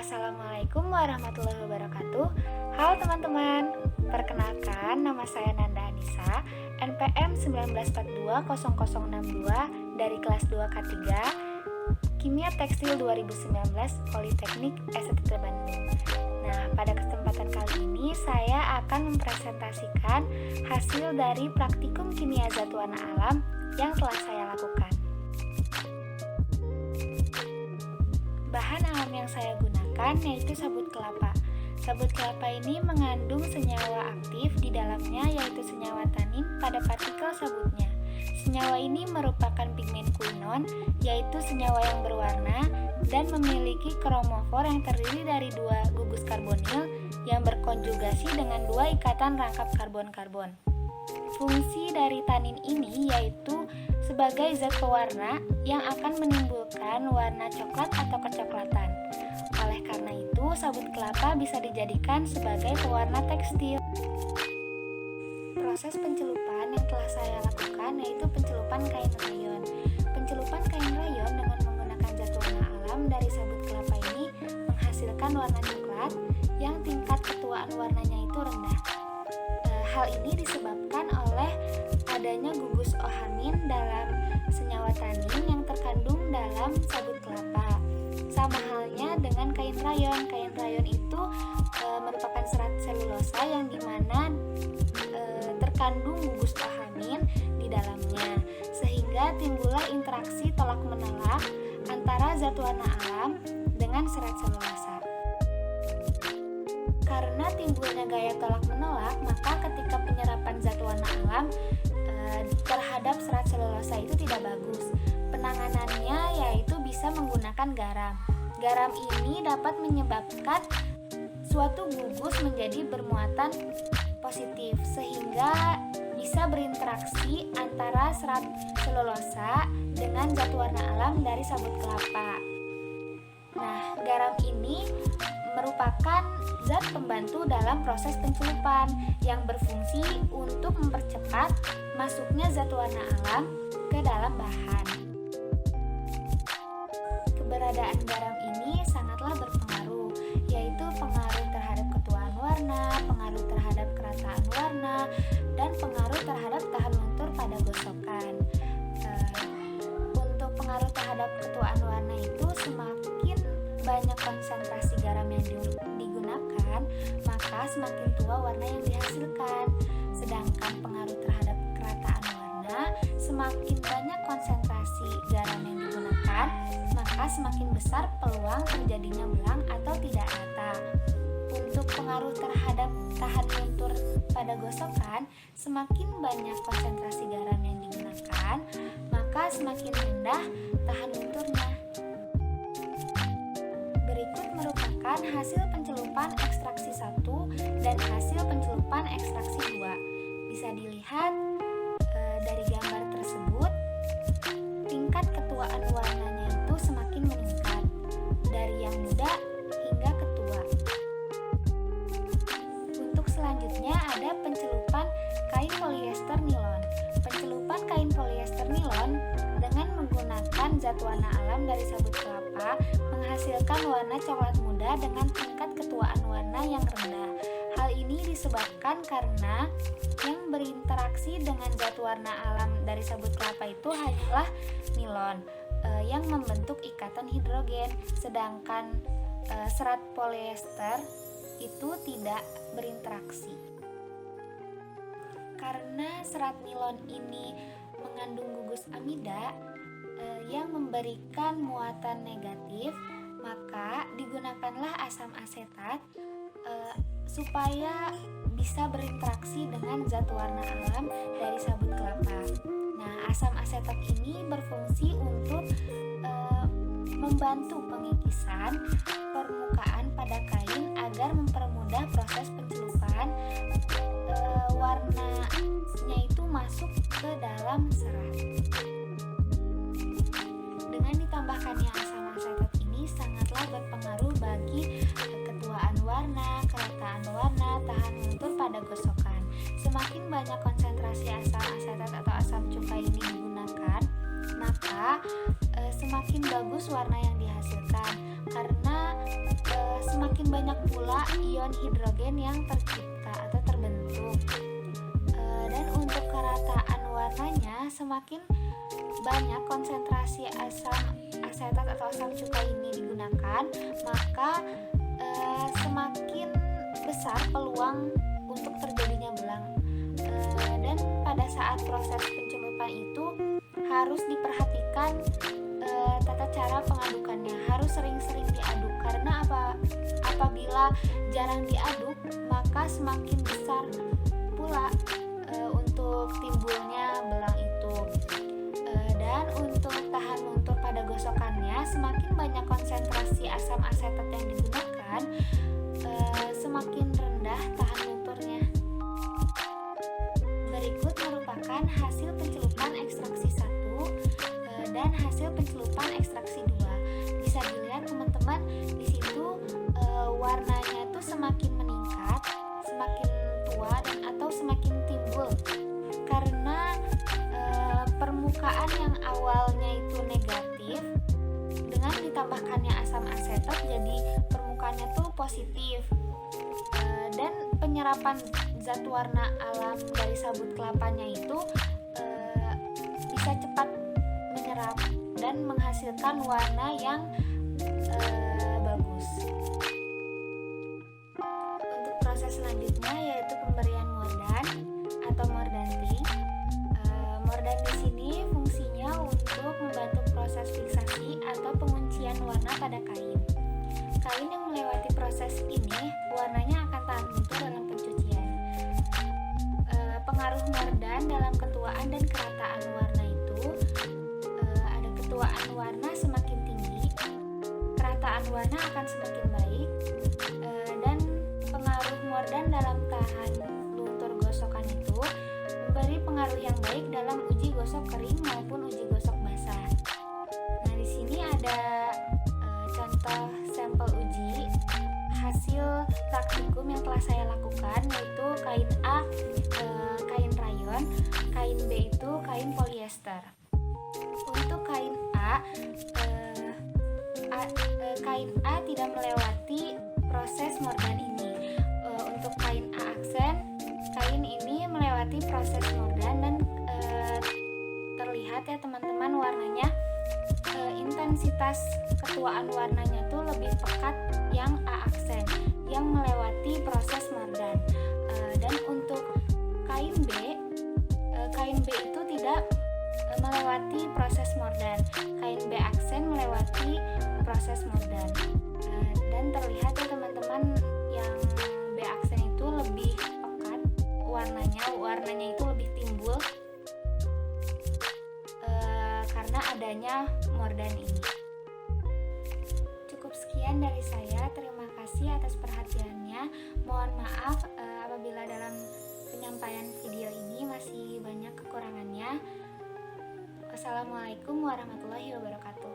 Assalamualaikum warahmatullahi wabarakatuh. Halo teman-teman, perkenalkan nama saya Nanda Anissa, NPM 19420062 dari kelas 2K3 Kimia Tekstil 2019 Politeknik STT Bandung. Nah, pada kesempatan kali ini saya akan mempresentasikan hasil dari praktikum kimia zat warna alam yang telah saya lakukan. Bahan alam yang saya gunakan yaitu sabut kelapa. Sabut kelapa ini mengandung senyawa aktif di dalamnya yaitu senyawa tanin pada partikel sabutnya. Senyawa ini merupakan pigmen kuinon yaitu senyawa yang berwarna dan memiliki kromofor yang terdiri dari dua gugus karbonil yang berkonjugasi dengan dua ikatan rangkap karbon-karbon. Fungsi dari tanin ini yaitu sebagai zat pewarna yang akan menimbulkan warna coklat atau kecoklatan. Oleh karena itu, sabut kelapa bisa dijadikan sebagai pewarna tekstil. Proses pencelupan yang telah saya lakukan yaitu pencelupan kain rayon. Pencelupan kain rayon dengan menggunakan zat warna alam dari sabut kelapa ini menghasilkan warna coklat yang tingkat ketuaan warnanya itu rendah. Hal ini disebabkan oleh adanya gugus ohamin dalam senyawa tanin yang terkandung dalam sabut kelapa. Sama halnya dengan kain rayon. Kain rayon itu merupakan serat selulosa yang dimana terkandung gugus ohamin di dalamnya, sehingga timbullah interaksi tolak-menolak antara zat warna alam dengan serat selulosa. Karena timbulnya gaya tolak-menolak, maka ketika penyerapan zat warna alam terhadap serat selulosa itu tidak bagus. Penanganannya yaitu bisa menggunakan garam. Garam ini dapat menyebabkan suatu gugus menjadi bermuatan positif sehingga bisa berinteraksi antara serat selulosa dengan zat warna alam dari sabut kelapa. Nah, garam ini merupakan zat pembantu dalam proses pencelupan yang berfungsi untuk mempercepat masuknya zat warna alam ke dalam bahan. Keberadaan garam ini sangatlah berpengaruh, yaitu pengaruh terhadap ketuaan warna, pengaruh terhadap kerataan warna, dan pengaruh terhadap tahan lentur pada gosokan. Untuk pengaruh terhadap ketuaan warna itu semakin banyak konsentrasi garam yang digunakan, maka semakin tua warna yang dihasilkan. Sedangkan pengaruh terhadap kerataan warna, semakin banyak konsentrasi garam yang digunakan, maka semakin besar peluang terjadinya belang atau tidak rata. Untuk pengaruh terhadap tahan lentur pada gosokan, semakin banyak konsentrasi garam yang digunakan, maka semakin rendah tahan lenturnya. Berikut merupakan hasil pencelupan ekstraksi 1 dan hasil pencelupan ekstraksi 2. Bisa dilihat dari gambar tersebut, tingkat ketuaan warnanya itu semakin meningkat dari yang muda hingga ketua. Untuk selanjutnya ada pencelupan kain polyester nilon. Pencelupan kain polyester nilon dengan menggunakan zat warna alam dari sabut kelapa menghasilkan warna coklat muda dengan tingkat ketuaan warna yang rendah. Hal ini disebabkan karena yang berinteraksi dengan zat warna alam dari sabut kelapa itu hanyalah nilon yang membentuk ikatan hidrogen, sedangkan serat polyester itu tidak berinteraksi. Karena serat nilon ini mengandung gugus amida yang memberikan muatan negatif, maka digunakanlah asam asetat supaya bisa berinteraksi dengan zat warna alam dari sabut kelapa. Nah, asam asetat ini berfungsi untuk membantu pengikisan permukaan pada kain agar mempermudah proses pencelupan warnanya itu masuk ke dalam serat. Dengan ditambahkannya asam asetat ini sangatlah berpengaruh bagi ketuaan warna, kerataan warna, tahan lentur pada gosokan. Semakin banyak konsentrasi asam asetat atau asam cuka ini digunakan, maka semakin bagus warna yang dihasilkan karena banyak pula ion hidrogen yang tercipta atau terbentuk. Dan untuk kerataan warnanya, semakin banyak konsentrasi asam asetat atau asam cuka ini digunakan, maka semakin besar peluang untuk terjadinya belang. Dan pada saat proses pencelupan itu harus diperhatikan tata cara pengadukannya, harus sering-sering diaduk, karena apabila jarang diaduk maka semakin besar pula untuk timbulnya belang itu. Dan untuk tahan luntur pada gosokannya, semakin banyak konsentrasi asam asetat yang digunakan, semakin rendah tahan lunturnya. Berikut merupakan hasil pencelupan ekstraksi 1 dan hasil pencelupan ekstraksi 2. Bisa dilihat teman-teman, di situ warnanya tuh semakin meningkat, semakin tua dan atau semakin timbul, karena permukaan yang awalnya itu negatif dengan ditambahkannya asam asetat, jadi permukaannya tuh positif. Dan penyerapan zat warna alam dari sabut kelapanya itu bisa cepat menyerap dan menghasilkan warna yang bagus. Untuk proses selanjutnya yaitu pemberian mordan atau mordanting. Mordan di sini fungsinya untuk membantu proses fiksasi atau penguncian warna pada kain. Kain yang melewati proses ini warnanya akan tahan luntur dalam pencucian. Pengaruh mordan dalam ketuaan dan kerataan warna itu ada ketuaan warna semakin tinggi, kerataan warna akan semakin baik, dan pengaruh mordan dalam tahan luntur gosokan itu memberi pengaruh yang baik dalam uji gosok kering maupun uji gosok basah. Nah, di sini ada contoh sampel uji hasil praktikum yang telah saya lakukan, yaitu kain A kain rayon, kain B itu kain polyester. Untuk kain A, kain A tidak melewati proses mordan ini. Untuk kain A aksen, kain ini melewati proses mordan dan terlihat ya teman-teman warnanya, intensitas ketuaan warnanya tuh lebih pekat yang A aksen yang melewati proses mordan. Dan untuk kain B itu tidak melewati proses mordan. Kain B aksen melewati proses mordan. Dan terlihat ya teman-teman, yang B aksen itu lebih pekat warnanya itu lebih timbul karena adanya mordan ini. Cukup sekian dari saya. Terima kasih atas perhatiannya. Mohon maaf apabila dalam penyampaian video ini masih banyak kekurangannya. Wassalamualaikum warahmatullahi wabarakatuh.